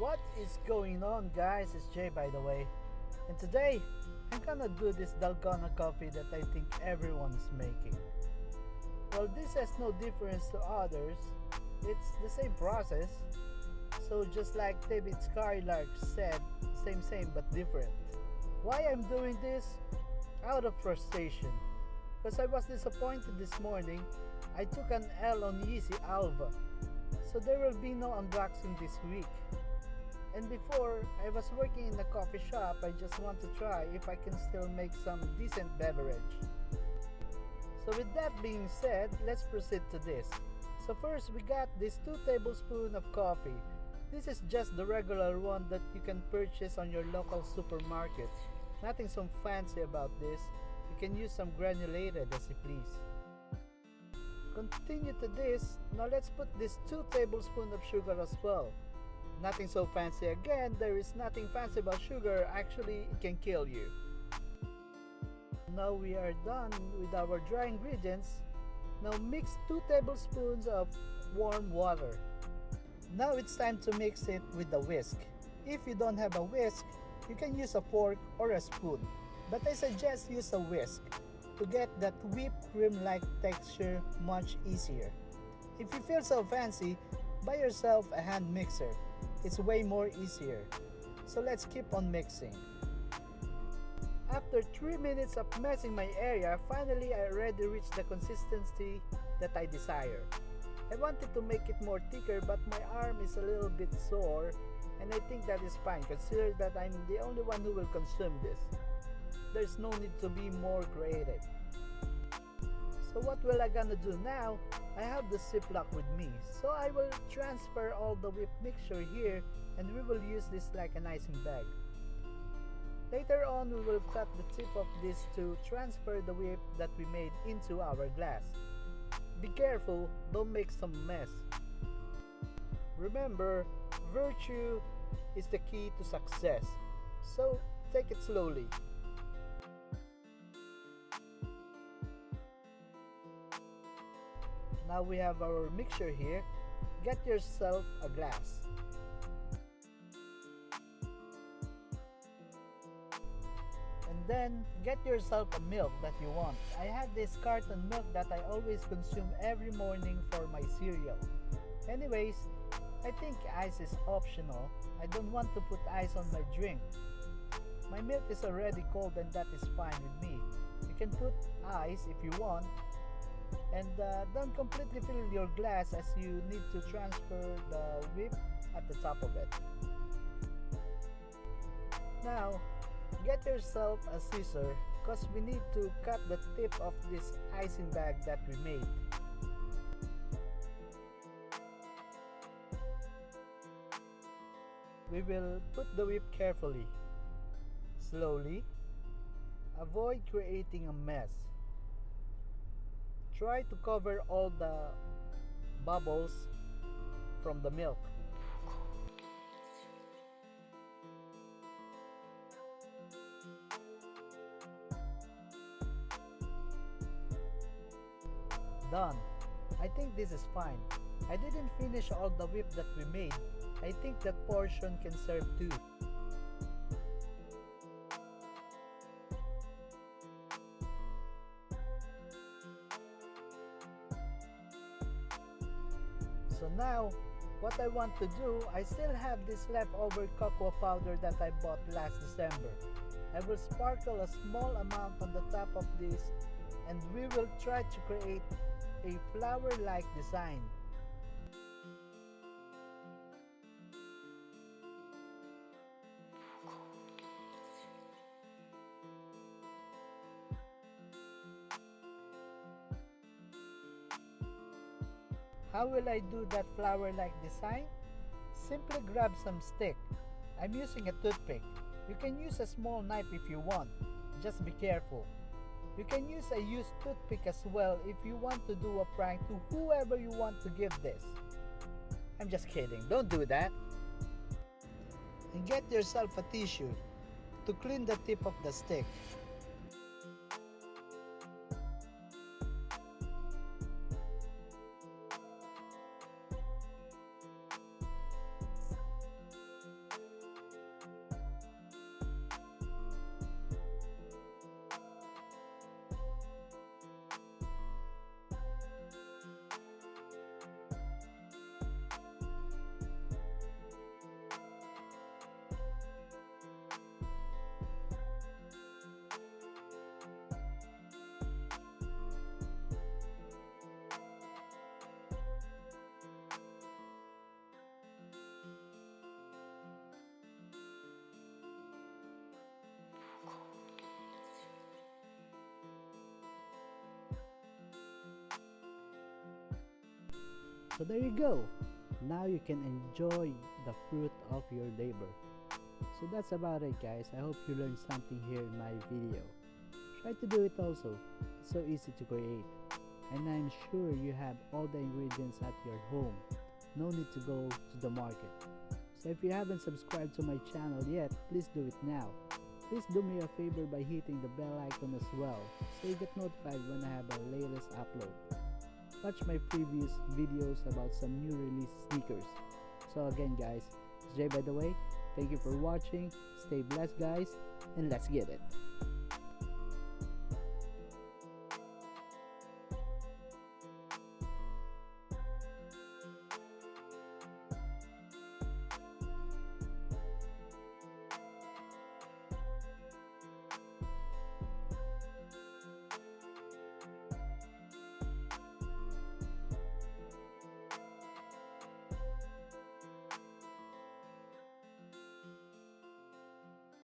What is going on, guys? It's Jay, by the way, and today I'm gonna do this Dalgona coffee that I think everyone is making. Well, this has no difference to others, it's the same process. So just like David Skylark said, same but different. Why I'm doing this? Out of frustration, because I was disappointed this morning. I took an L on Yeezy Alvah, so there will be no unboxing this week. And before, I was working in a coffee shop. I just want to try if I can still make some decent beverage. So with that being said, let's proceed to this. So first, we got this 2 tablespoons of coffee. This is just the regular one that you can purchase on your local supermarket. Nothing so fancy about this. You can use some granulated as you please. Continue to this. Now let's put this 2 tablespoons of sugar as well. Nothing so fancy again. There is nothing fancy about sugar. Actually, it can kill you. Now we are done with our dry ingredients. Now mix 2 tablespoons of warm water. Now it's time to mix it with the whisk. If you don't have a whisk, you can use a fork or a spoon. But I suggest use a whisk to get that whipped cream-like texture much easier. If you feel so fancy, buy yourself a hand mixer. It's way more easier. So let's keep on mixing. After 3 minutes of messing my area, finally I already reached the consistency that I desire. I wanted to make it more thicker, but my arm is a little bit sore, and I think that is fine considering that I'm the only one who will consume this. There's no need to be more creative. So what will I gonna do now? I have the Ziploc with me, so I will transfer all the whipped mixture here, and we will use this like an icing bag. Later on, we will cut the tip of this to transfer the whip that we made into our glass. Be careful, don't make some mess. Remember, virtue is the key to success, so take it slowly. Now we have our mixture here. Get yourself a glass. And then get yourself a milk that you want. I have this carton milk that I always consume every morning for my cereal. Anyways, I think ice is optional. I don't want to put ice on my drink. My milk is already cold and that is fine with me. You can put ice if you want. And don't completely fill your glass as you need to transfer the whip at the top of it. Now, get yourself a scissor because we need to cut the tip of this icing bag that we made. We will put the whip carefully, slowly. Avoid creating a mess. Try to cover all the bubbles from the milk. Done. I think this is fine. I didn't finish all the whip that we made. I think that portion can serve too. So now, what I want to do, I still have this leftover cocoa powder that I bought last December. I will sprinkle a small amount on the top of this, and we will try to create a flower-like design. How will I do that flower-like design? Simply grab some stick. I'm using a toothpick. You can use a small knife if you want. Just be careful. You can use a used toothpick as well if you want to do a prank to whoever you want to give this. I'm just kidding, don't do that. And get yourself a tissue to clean the tip of the stick. So there you go. Now you can enjoy the fruit of your labor. So that's about it, guys. I hope you learned something here in my video. Try to do it also. It's so easy to create. And I'm sure you have all the ingredients at your home. No need to go to the market. So if you haven't subscribed to my channel yet, please do it now. Please do me a favor by hitting the bell icon as well, so you get notified when I have a latest upload. Watch my previous videos about some new release sneakers. So again guys, it's Jay by the way. Thank you for watching. Stay blessed guys, and let's get it.